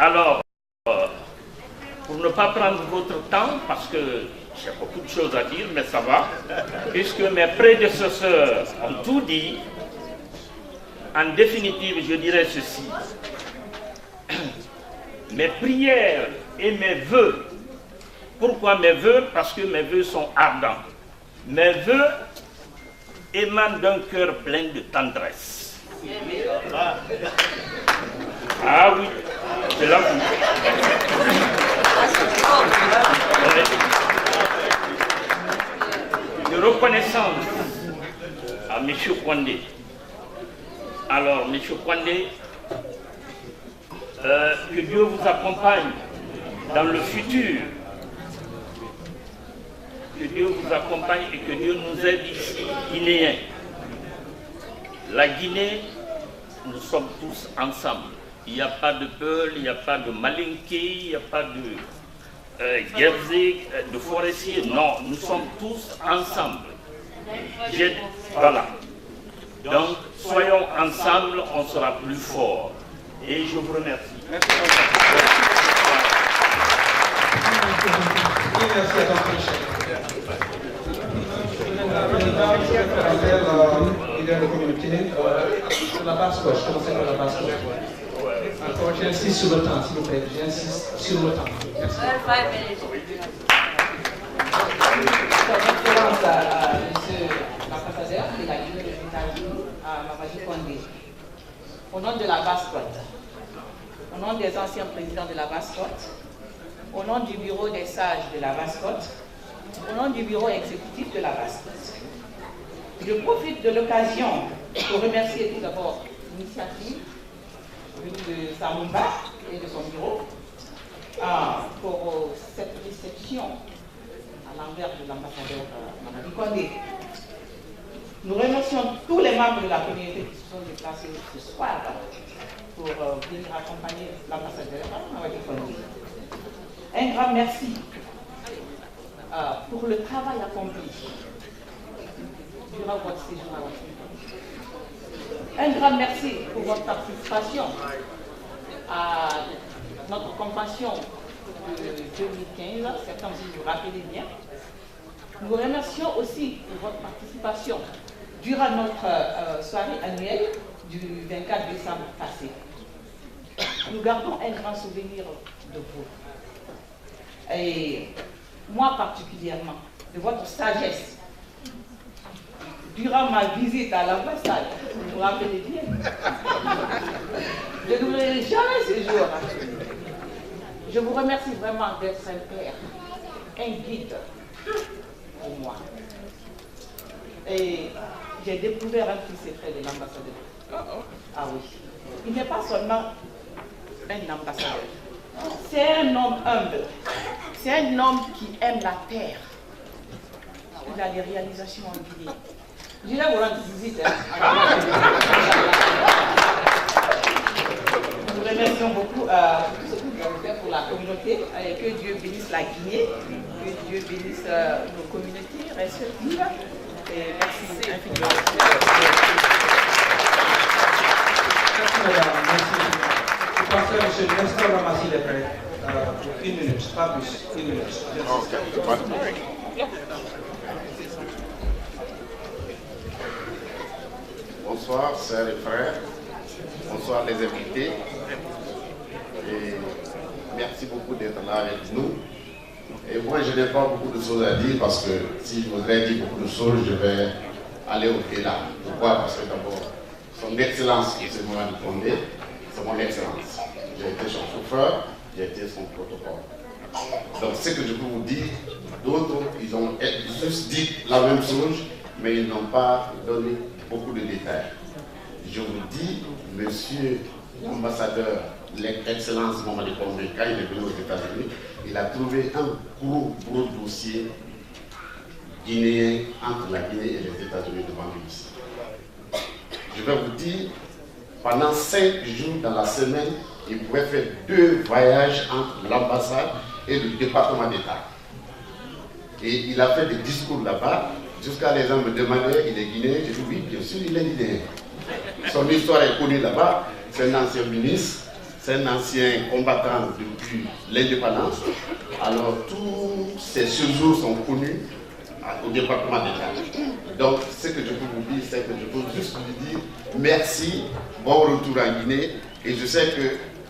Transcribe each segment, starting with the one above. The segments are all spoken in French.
Alors, pour ne pas prendre votre temps, parce que j'ai beaucoup de choses à dire, mais ça va, puisque mes prédécesseurs ont tout dit, en définitive, je dirais ceci. Mes prières et mes vœux. Pourquoi mes vœux? Parce que mes vœux sont ardents. Mes vœux émanent d'un cœur plein de tendresse. Ah oui, c'est là de reconnaissance à M. Kwande. Alors, M. Kwande, que Dieu vous accompagne dans le futur. Que Dieu vous accompagne et que Dieu nous aide ici, Guinéens. La Guinée, nous sommes tous ensemble. Il n'y a pas de Peul, il n'y a pas de Malinké, il n'y a pas de Guerzé, de Forestier. Non, nous sommes tous ensemble. Voilà. Donc, soyons ensemble, on sera plus fort. Et je vous remercie. Merci à ton chef. Leader de communauté, sur la base gauche, commencez par la base gauche. Encore, j'insiste sur le temps, s'il vous plaît, j'insiste sur le temps. Merci. Excellence à M. l'ambassadeur de la Guinée des États-Unis, à Mamadi Kwande. Au nom de la Basse-Côte, au nom des anciens présidents de la Basse-Côte, au nom du bureau des sages de la Basse-Côte, au nom du bureau exécutif de la Basse-Côte, je profite de l'occasion pour remercier tout d'abord l'initiative de Samumba et de son bureau pour cette réception à l'envers de l'ambassadeur Mamadi Kwande. Nous remercions tous les membres de la communauté qui se sont déplacés ce soir pour venir accompagner l'ambassadeur Mamadi Kwande. Un grand merci pour le travail accompli durant votre séjour à Washington. Un grand merci pour votre participation à notre convention de 2015, septembre, si vous vous rappelez bien. Nous remercions aussi pour votre participation durant notre soirée annuelle du 24 décembre passé. Nous gardons un grand souvenir de vous. Et moi particulièrement, de votre sagesse. Durant ma visite à l'ambassade, vous vous rappelez bien, je n'oublierai jamais ce jour. Je vous remercie vraiment d'être un père, un guide pour moi. Et j'ai découvert un petit secret de l'ambassadeur. Ah oui. Il n'est pas seulement un ambassadeur. C'est un homme humble. C'est un homme qui aime la terre. Il a des réalisations en Guinée. Je vais vous rendre visite. Nous remercions beaucoup tout ce que vous avez fait pour la communauté. Et que Dieu bénisse la Guinée. Que Dieu bénisse nos communautés respectives. Et merci infiniment. Merci madame, merci. Je pense que M. Nestor Ramassi est prêt. Une minute, pas plus. Une minute. Bonsoir, sœurs et frères. Bonsoir les invités. Et merci beaucoup d'être là avec nous. Et moi, je n'ai pas beaucoup de choses à dire parce que si je voudrais dire beaucoup de choses, je vais aller au-delà. Pourquoi? Parce que d'abord, son excellence, qui est Mamadi Kwande, c'est mon excellence. J'ai été son chauffeur, j'ai été son protocole. Donc, ce que je peux vous dire, d'autres, ils ont juste dit la même chose, mais ils n'ont pas donné beaucoup de détails. Je vous dis, monsieur l'ambassadeur, l'excellence Mamadi Kwande, quand il est venu aux États-Unis, il a trouvé un gros dossier guinéen entre la Guinée et les États-Unis devant lui ici. Je vais vous dire, pendant 5 jours dans la semaine, il pouvait faire 2 voyages entre l'ambassade et le département d'État. Et il a fait des discours là-bas, jusqu'à les gens me demandaient, il est guinéen? J'ai dit oui, bien sûr, il est guinéen. Son histoire est connue là-bas, c'est un ancien ministre, c'est un ancien combattant depuis l'indépendance. Alors tous ces séjours sont connus au département d'État. Donc ce que je peux vous dire, c'est que je peux juste lui dire merci, bon retour en Guinée, et je sais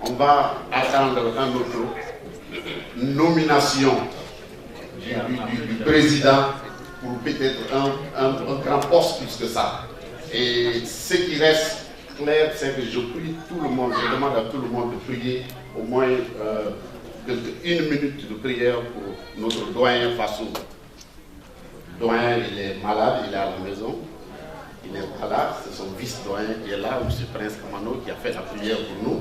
qu'on va attendre une autre nomination du président pour peut-être un grand poste plus que ça. Et ce qui reste clair, c'est que je prie tout le monde, je demande à tout le monde de prier au moins une minute de prière pour notre doyen Fassou. Doyen, il est malade, il est à la maison, il n'est pas là, c'est son vice-doyen qui est là, M. Prince Kamano, qui a fait la prière pour nous.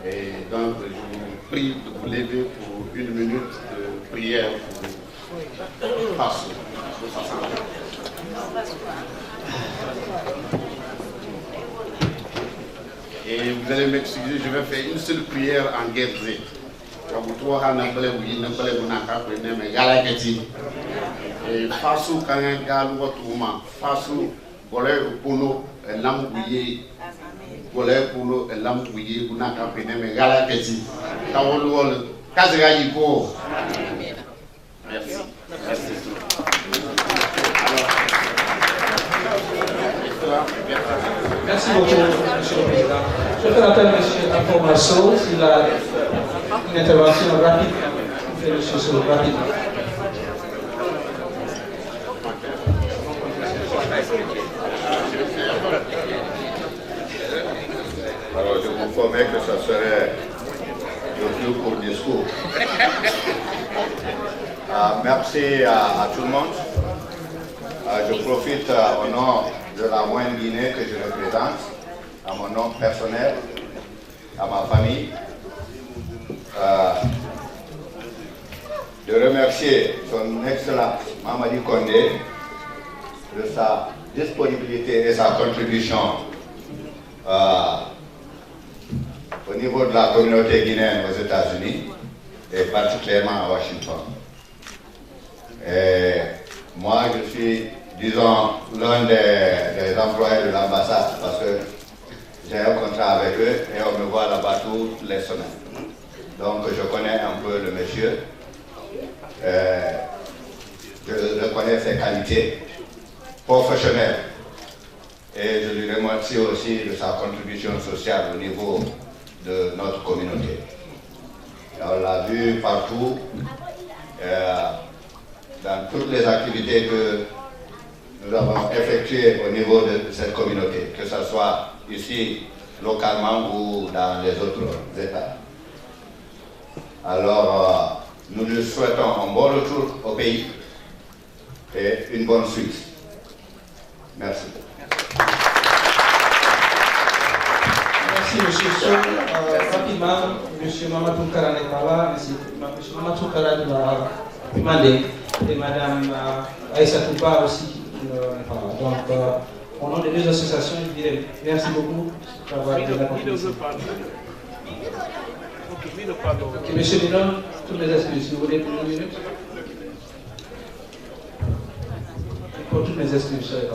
Et donc, je vous prie de vous lever pour une minute de prière pour Fassou. Et vous allez m'excuser, je vais faire une seule prière en guerre. Et Fassou Kangal Watouma, Fassou Bolé Puno, et Lambouye, Bolé Puno, et Lambouye, Bunaka Peneme Galaketi, Tawol, Kazagaïko. Merci. Merci. Merci beaucoup, Monsieur le Président. Je fais appel à M. Information s'il a une intervention rapide. Vous faites le chose rapide. Alors, je vous promets que ça serait le plus court discours. Merci à tout le monde. Je profite au nom de la moyenne Guinée que je représente, à mon nom personnel, à ma famille, de remercier son Excellence Mamadi Condé de sa disponibilité et sa contribution au niveau de la communauté guinéenne aux États-Unis et particulièrement à Washington. Et moi, je suis, disons, l'un des employés de l'ambassade parce que j'ai un contrat avec eux et on me voit là-bas toutes les semaines. Donc, je connais un peu le monsieur. Je reconnais ses qualités professionnelles. Et je lui remercie aussi de sa contribution sociale au niveau de notre communauté. Et on l'a vu partout, dans toutes les activités que nous avons effectuées au niveau de cette communauté, que ce soit ici, localement ou dans les autres États. Alors, nous lui souhaitons un bon retour au pays et une bonne suite. Merci. Merci, M. Sow. Rapidement, M. Mamadou Kara n'est pas là, M. Mamadou Kara de la Mandé et Mme Aïssa Touba aussi n'est pas là. Donc, au nom des deux associations, je dirais merci beaucoup d'avoir été là. Ok, M. Minon, toutes les excuses, si vous voulez pour une minute. Pour toutes les excuses, soyez là.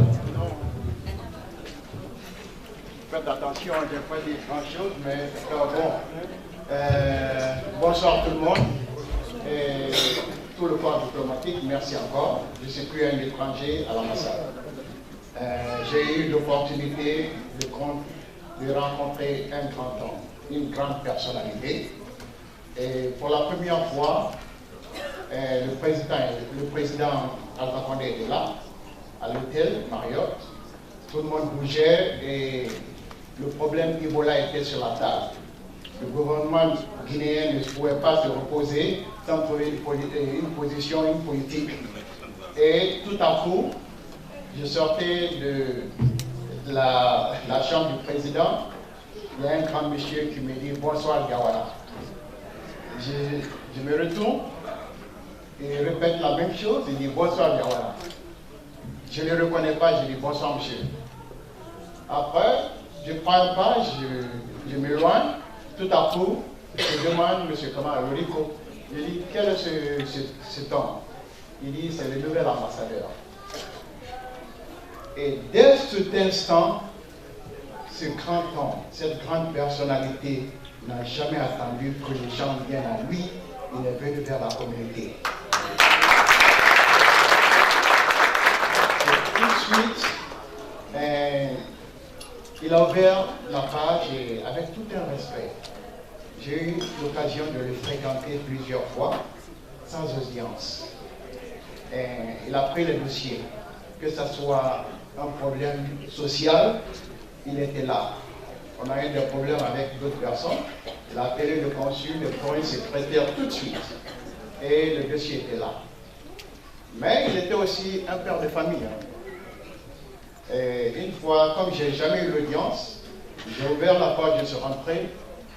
Faites attention, je n'ai pas dit grand chose, mais bon. Bonsoir tout le monde. Et tout le corps diplomatique, merci encore. Je ne suis plus un étranger à l'ambassade. J'ai eu l'opportunité de rencontrer un grand homme, une grande personnalité. Et pour la première fois, le président Alpha Condé était là, à l'hôtel Marriott. Tout le monde bougeait et le problème Ebola était sur la table. Le gouvernement guinéen ne pouvait pas se reposer sans trouver une position, une politique. Et tout à coup, je sortais de la chambre du président, il y a un grand monsieur qui me dit « Bonsoir Gawara ». Je me retourne et répète la même chose, il dit « Bonsoir Gawara ». Je ne le reconnais pas, je dis « Bonsoir monsieur ». Après, je ne parle pas, je m'éloigne. Tout à coup, je demande M. Kamara Lorico, je dis « Quel est cet homme ?» Il dit « C'est le nouvel ambassadeur ». Et dès cet instant, ce grand homme, cette grande personnalité n'a jamais attendu que les gens viennent à lui, il est venu vers la communauté. Et tout de suite, il a ouvert la page et avec tout un respect. J'ai eu l'occasion de le fréquenter plusieurs fois, sans audience. Et il a pris le dossier, que ce soit un problème social, il était là. On a eu des problèmes avec d'autres personnes, il a appelé le consul, le premier secrétaire tout de suite. Et le dossier était là. Mais il était aussi un père de famille. Et une fois, comme je n'ai jamais eu l'audience, j'ai ouvert la porte, je suis rentré.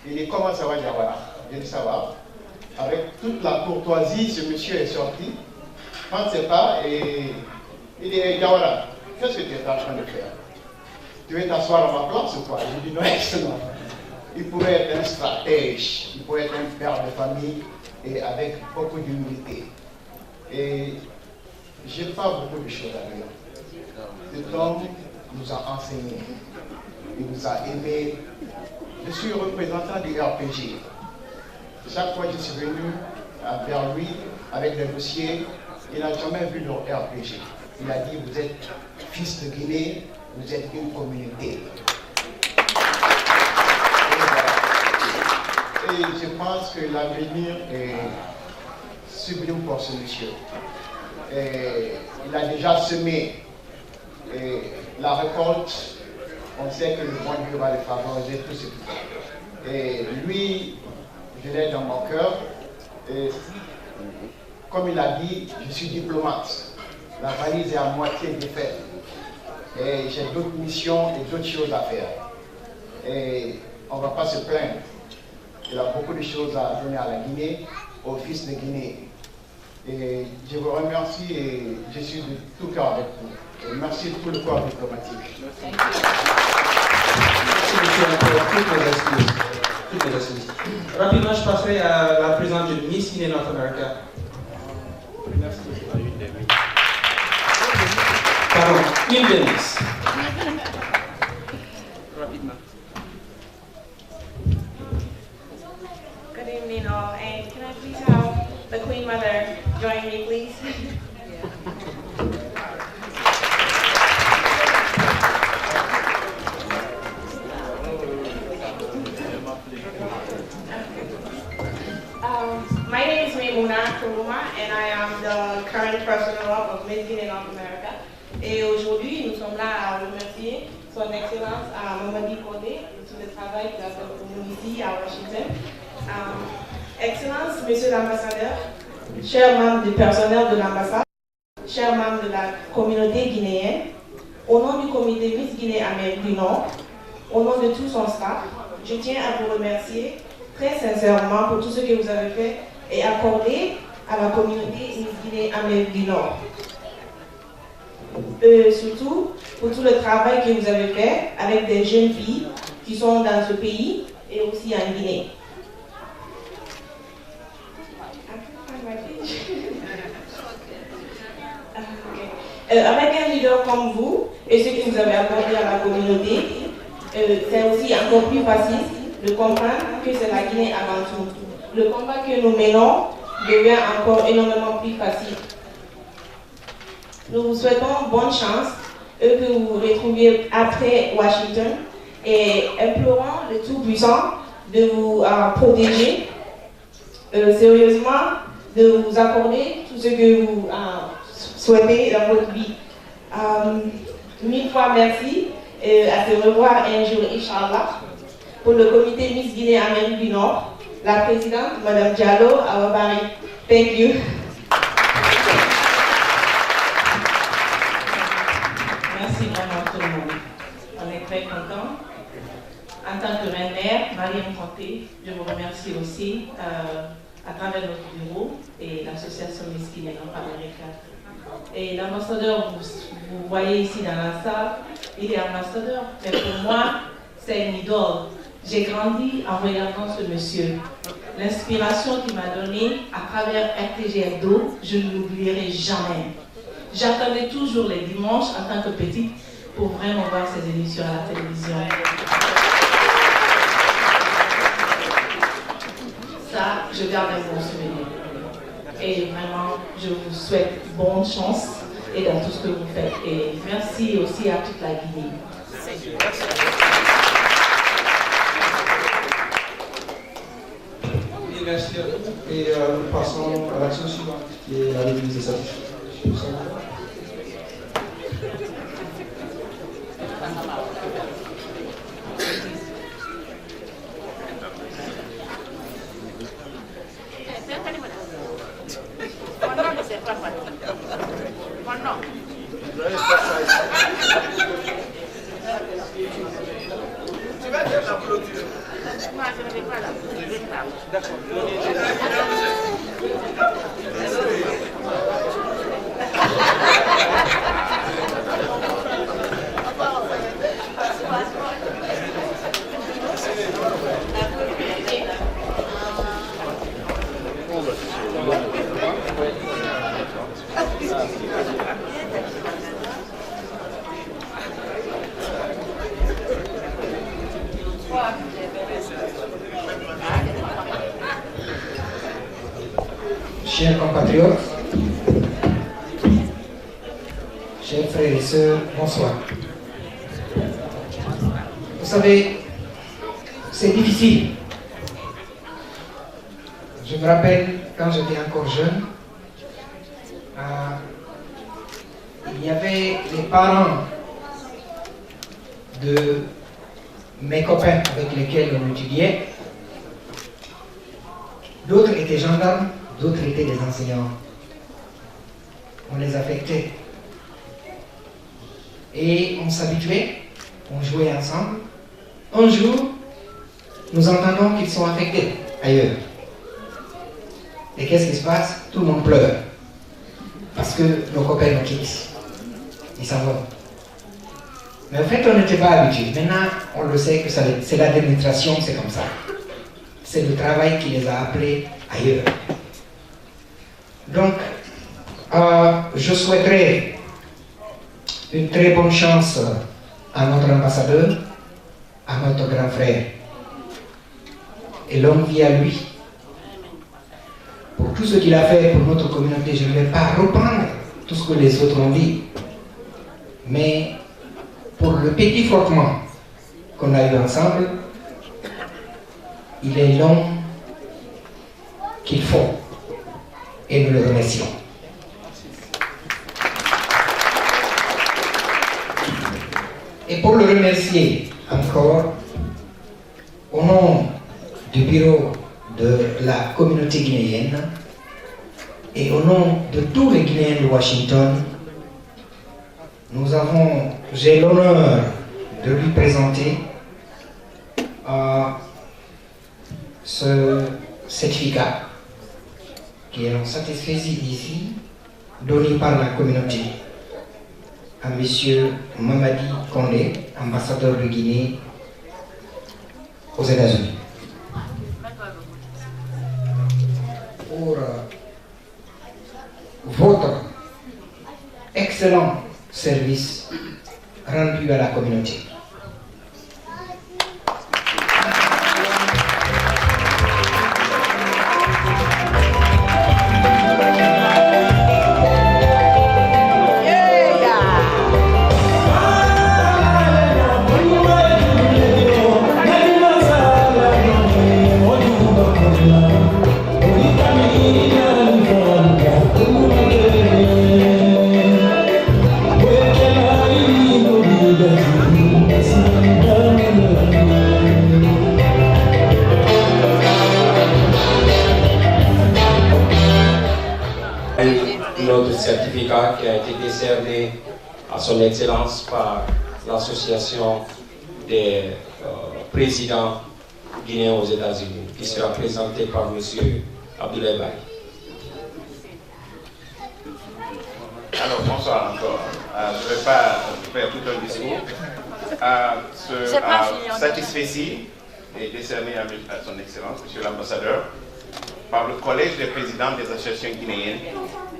Il dit, comment ça va, Diawara? J'ai dit, ça va. Avec toute la courtoisie, ce monsieur est sorti. Je ne sais pas, et il dit, hey, Diawara, qu'est-ce que tu es en train de faire? Tu veux t'asseoir à ma place ou quoi? J'ai dit, non, excellent. Il pouvait être un stratège, il pouvait être un père de famille, et avec beaucoup d'humilité. Et je n'ai pas beaucoup de choses à dire. Cet homme nous a enseigné, il nous a aimés. Je suis représentant du RPG. Chaque fois que je suis venu vers lui avec des dossiers, il n'a jamais vu leur RPG. Il a dit, vous êtes fils de Guinée, vous êtes une communauté. Et je pense que l'avenir est sublime pour ce monsieur. Et il a déjà semé la récolte. On sait que le bon Dieu va le favoriser tout ce qu'il fait. Et lui, je l'ai dans mon cœur. Et comme il a dit, je suis diplomate. La valise est à moitié défaite. Et j'ai d'autres missions et d'autres choses à faire. Et on ne va pas se plaindre. Il a beaucoup de choses à donner à la Guinée, aux fils de Guinée. Et je vous remercie et je suis de tout cœur avec vous. Et merci de tout le corps diplomatique. Merci, monsieur, toutes les excuses. Rapidement, je passerai à la présidente de Miss Guinée North America. Merci. Pardon, une de Miss. Rapidement. Good evening all, and can I please have the Queen Mother join me, please? My name is Maimouna Kuruma, and I am the current president of Miss Guinea North America. Et aujourd'hui, nous sommes là à remercier Son Excellence Mamadi Condé de tout le travail qu'il a fait pour nous ici à Washington. Excellence, Monsieur l'ambassadeur, chers membres du personnel de l'ambassade, chers membres de la communauté guinéenne, au nom du comité Miss Guinée-Amérique du Nord, au nom de tout son staff, je tiens à vous remercier très sincèrement pour tout ce que vous avez fait et accordé à la communauté Miss Guinée-Amérique du Nord. Surtout pour tout le travail que vous avez fait avec des jeunes filles qui sont dans ce pays et aussi en Guinée. Avec un leader comme vous et ce que vous avez apporté à la communauté, c'est aussi encore plus facile de comprendre que c'est la Guinée avant tout. Le combat que nous menons devient encore énormément plus facile. Nous vous souhaitons bonne chance, que vous vous retrouviez après Washington, et implorons le Tout-Puissant de vous protéger, sérieusement, de vous accorder tout ce que vous souhaitez dans votre vie. Mille fois merci, à se revoir un jour, Inch'Allah. Pour le comité Miss Guinée-Amérique du Nord, la présidente, Mme Diallo Awabari. Thank you. Merci vraiment tout le monde. On est très contents. En tant que reine-mère, Mariam Conté, je vous remercie aussi à travers notre bureau et l'association Miss Guinée North America. Et l'ambassadeur, vous voyez ici dans la salle, il est ambassadeur, mais pour moi, c'est une idole. J'ai grandi en regardant ce monsieur. L'inspiration qu'il m'a donnée à travers RTG Hebdo, je ne l'oublierai jamais. J'attendais toujours les dimanches en tant que petite pour vraiment voir ces émissions à la télévision. ça, je garde un bon souvenir. Et vraiment, je vous souhaite bonne chance et dans tout ce que vous faites. Et merci aussi à toute la Guinée. Merci à vous. Et nous passons à l'action suivante, qui est la remise des satisfactions. Tu vas faire la clôture. Moi, je ne vais pas la clôture. D'accord. Chers compatriotes, chers frères et sœurs, bonsoir. Vous savez, c'est difficile. Je me rappelle quand j'étais encore jeune, il y avait les parents de mes copains avec lesquels on étudiait. D'autres étaient gendarmes, d'autres étaient des enseignants. On les affectait. Et on s'habituait, on jouait ensemble. Un jour, nous entendons qu'ils sont affectés ailleurs. Et qu'est-ce qui se passe? Tout le monde pleure. Parce que nos copains nous quittent. Ils s'en vont. Mais en fait, on n'était pas habitués. Maintenant, on le sait que c'est la démonstration, c'est comme ça. C'est le travail qui les a appelés ailleurs. Donc, je souhaiterais une très bonne chance à notre ambassadeur, à notre grand frère. Et longue vie à lui. Pour tout ce qu'il a fait pour notre communauté, je ne vais pas reprendre tout ce que les autres ont dit. Mais pour le petit frottement qu'on a eu ensemble, il est long qu'il faut. Et nous le remercions. Et pour le remercier encore, au nom du bureau de la communauté guinéenne et au nom de tous les Guinéens de Washington, j'ai l'honneur de lui présenter ce certificat qui est en satisfaisie ici, donné par la communauté à M. Mamadi Condé, ambassadeur de Guinée aux États-Unis. Pour votre excellent service rendu à la communauté. Notre certificat qui a été décerné à son Excellence par l'Association des présidents guinéens aux États-Unis, qui sera présenté par M. Abdoulaye Baye. Alors, bonsoir encore. Je ne vais pas faire tout un discours. Ce satisfait-ci est décerné à son Excellence, M. l'Ambassadeur, par le Collège des présidents des associations guinéennes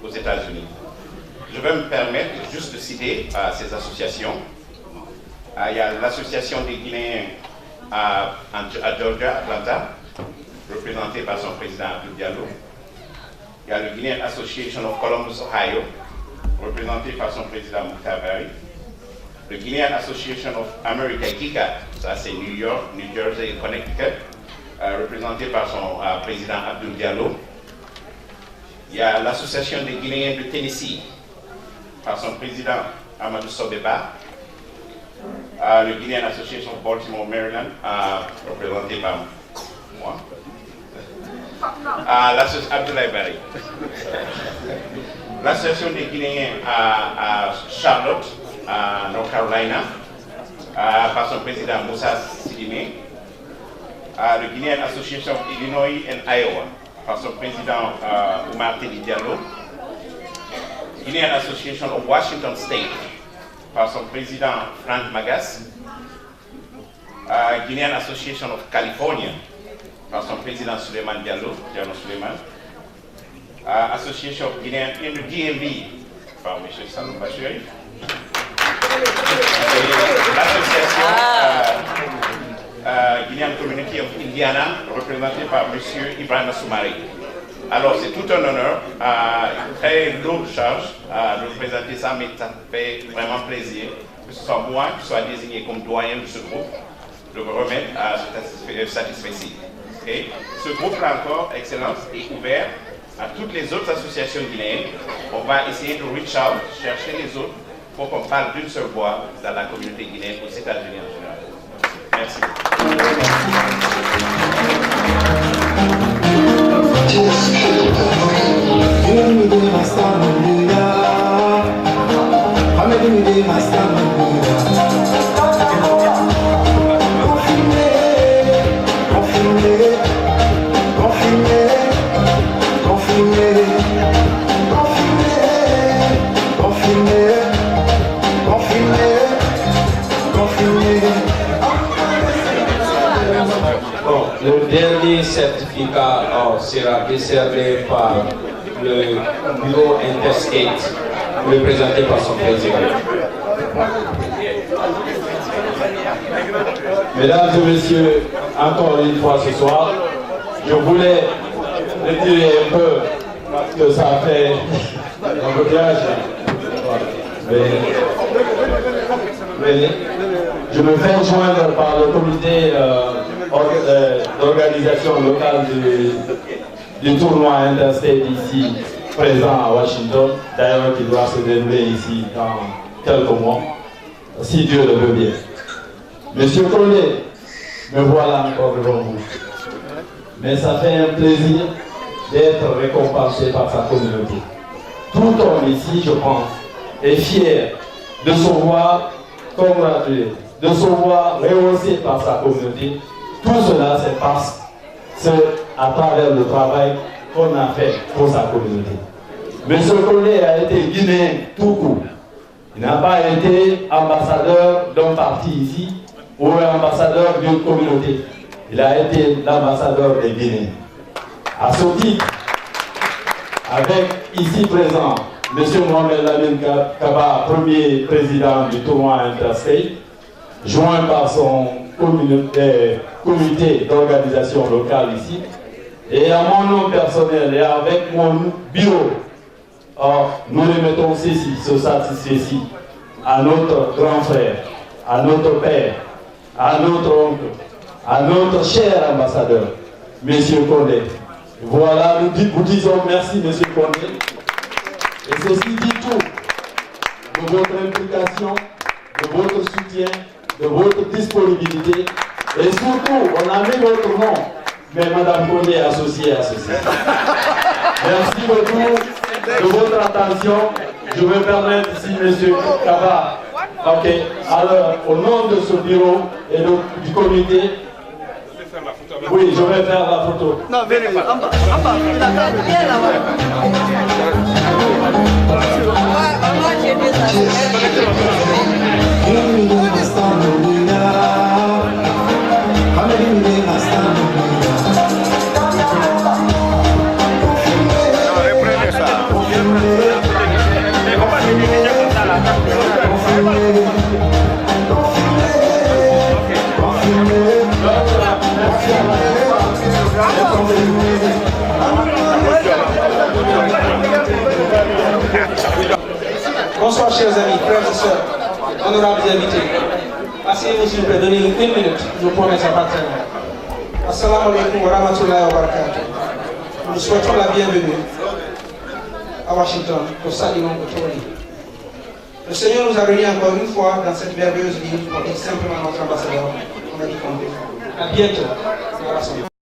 aux États-Unis. Je vais me permettre juste de citer ces associations. Il y a l'Association des Guinéens à Georgia, Atlanta, représenté par son président Abdou Diallo. Il y a le Guinean Association of Columbus, Ohio, représenté par son président Mokhtar Bari. Le Guinean Association of America, GICA, ça c'est New York, New Jersey et Connecticut, représenté par son président Abdou Diallo. Il y a l'Association des Guinéens de Tennessee, par son président Amadou Sobeba. Le Guinean Association of Baltimore, Maryland, représenté par moi. Abdoulaye Bari. L'association des Guinéens à Charlotte, à North Carolina, par son président Moussa Sidimé. Le Guinean Association of Illinois and Iowa, par son président Oumar Tedi Diallo. Guinean Association of Washington State, par son président Frank Magas. Guinean Association of California, par son président Suleiman Diallo, Suleiman. Association of Guinean in the DMV, par M. Salou Bachir. L'association Guinean Community of Indiana, représentée par M. Ibrahim Soumari. Alors, c'est tout un honneur, une très lourde charge de représenter ça, mais ça fait vraiment plaisir que ce soit moi qui soit désigné comme doyen de ce groupe, de vous remettre à ce satisfait-ci. Et ce groupe-là encore, Excellence, est ouvert à toutes les autres associations guinéennes. On va essayer de reach out, chercher les autres, pour qu'on parle d'une seule voix dans la communauté guinéenne aux États-Unis en général. Merci. Le dernier certificat sera décerné par le bureau Interstate, représenté par son président. Mesdames et messieurs, encore une fois ce soir, je voulais retirer un peu parce que ça fait un blocage. Mais je me fais joindre par le comité d'organisation locale du tournoi Interstate ici, présent à Washington, d'ailleurs qui doit se dérouler ici dans quelques mois, si Dieu le veut bien. Monsieur Collé, me voilà encore devant vous. Mais ça fait un plaisir d'être récompensé par sa communauté. Tout homme ici, je pense, est fier de se voir congratulé, de se voir rehaussé par sa communauté. Tout cela, c'est à travers le travail qu'on a fait pour sa communauté. Monsieur Collé a été guinéen tout court. Il n'a pas été ambassadeur d'un parti ici ou ambassadeur d'une communauté. Il a été l'ambassadeur des Guinéens. À ce titre, avec ici présent M. Mohamed Lamine Kaba, premier président du tournoi Interstate, joint par son comité d'organisation locale ici, et à mon nom personnel et avec mon bureau, nous remettons ce satisfait-ci à notre grand frère, à notre père, à notre oncle, à notre cher ambassadeur, M. Condé. Voilà, nous disons merci, M. Condé. Et ceci dit tout de votre implication, de votre soutien, de votre disponibilité. Et surtout, on a mis votre nom, mais Mme Condé est associée à ceci. Merci beaucoup de votre attention. Je me permets ici, M. Kaba. Ok, alors, au nom de ce bureau et du comité, oui, je vais faire la photo. Non, venez, chers amis, frères et sœurs, honorables invités, asseyez-vous s'il vous plaît, donnez-nous une minute, je vous promets ça pas très long. Assalamu alaikum wa rahmatullahi wa barakatuh. Nous souhaitons la bienvenue à Washington, au Salon Authority. Le Seigneur nous a réunis encore une fois dans cette merveilleuse ville pour être simplement notre ambassadeur. On a dit qu'on à bientôt.